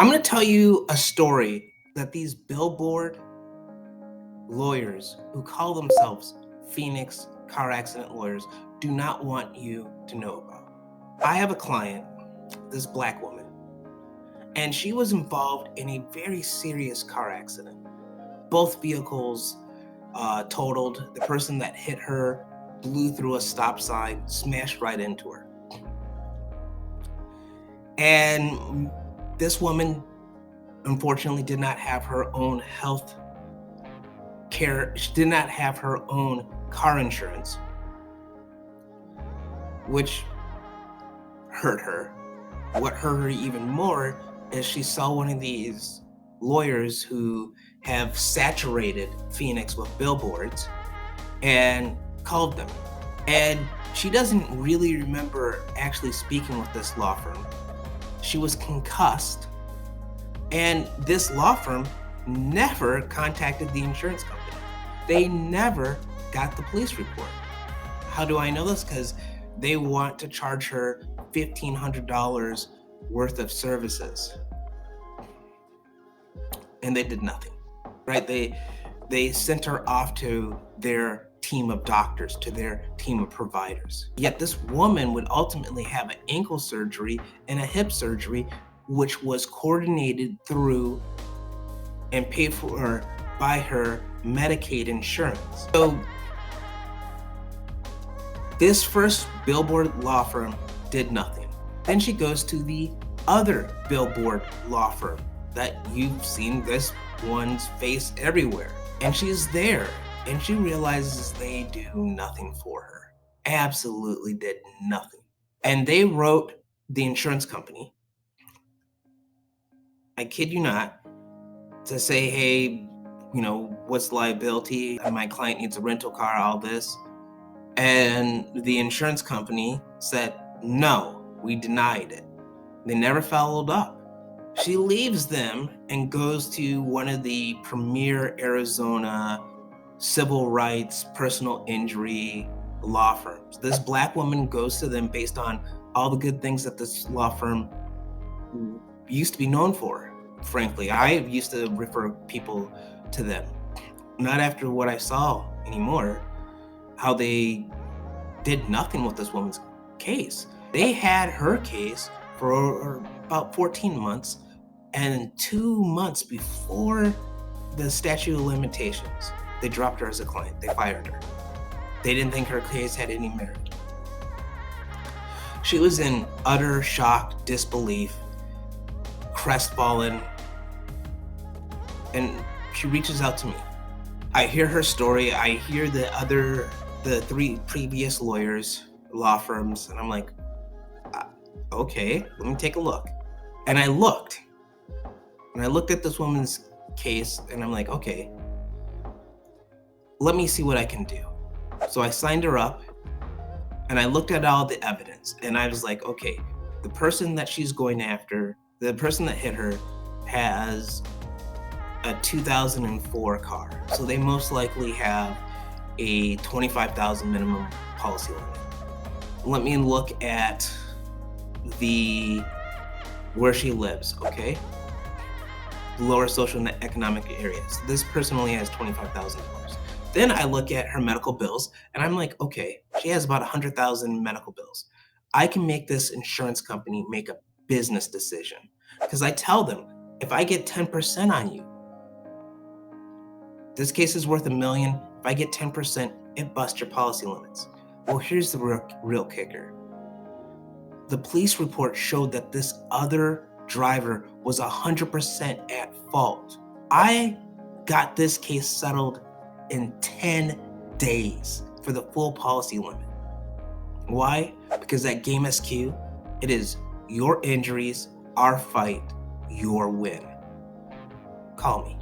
I'm going to tell you a story that these billboard lawyers who call themselves Phoenix car accident lawyers do not want you to know about. I have a client, this Black woman, and she was involved in a very serious car accident. Both vehicles totaled. The person that hit her blew through a stop sign, smashed right into her. And this woman, unfortunately, did not have her own health care. She did not have her own car insurance, which hurt her. What hurt her even more is she saw one of these lawyers who have saturated Phoenix with billboards and called them. And she doesn't really remember actually speaking with this law firm. She was concussed, and this law firm never contacted the insurance company. They never got the police report. How do I know this? Because they want to charge her $1,500 worth of services. And they did nothing, right? They sent her off to their team of doctors, to their team of providers. Yet this woman would ultimately have an ankle surgery and a hip surgery, which was coordinated through and paid for by her Medicaid insurance. So this first billboard law firm did nothing. Then she goes to the other billboard law firm that you've seen this one's face everywhere. And she's there, and she realizes they do nothing for her. Absolutely did nothing. And they wrote the insurance company, I kid you not, to say, hey, what's liability? My client needs a rental car, all this. And the insurance company said, no, we denied it. They never followed up. She leaves them and goes to one of the premier Arizona civil rights, personal injury law firms. This Black woman goes to them based on all the good things that this law firm used to be known for. Frankly, I used to refer people to them. Not after what I saw anymore, how they did nothing with this woman's case. They had her case for about 14 months, and 2 months before the statute of limitations, they dropped her as a client. They fired her. They didn't think her case had any merit. She was in utter shock, disbelief, crestfallen, and she reaches out to me. I hear her story. I hear the 3 previous lawyers, law firms, and I'm like, okay, let me take a look. And I looked at this woman's case, and I'm like, okay, let me see what I can do. So I signed her up, and I looked at all the evidence, and I was like, okay, the person that she's going after, the person that hit her, has a 2004 car. So they most likely have a $25,000 minimum policy limit. Let me look at where she lives, okay? Lower social and economic areas. This person only has $25,000. Then I look at her medical bills, and I'm like, okay, she has about 100,000 medical bills. I can make this insurance company make a business decision, because I tell them, if I get 10% on you, this case is worth $1 million. If I get 10%, it busts your policy limits. Well, here's the real kicker. The police report showed that this other driver was 100% at fault. I got this case settled in 10 days for the full policy limit. Why? Because at GAMESQ, it is your injuries, our fight, your win. Call me.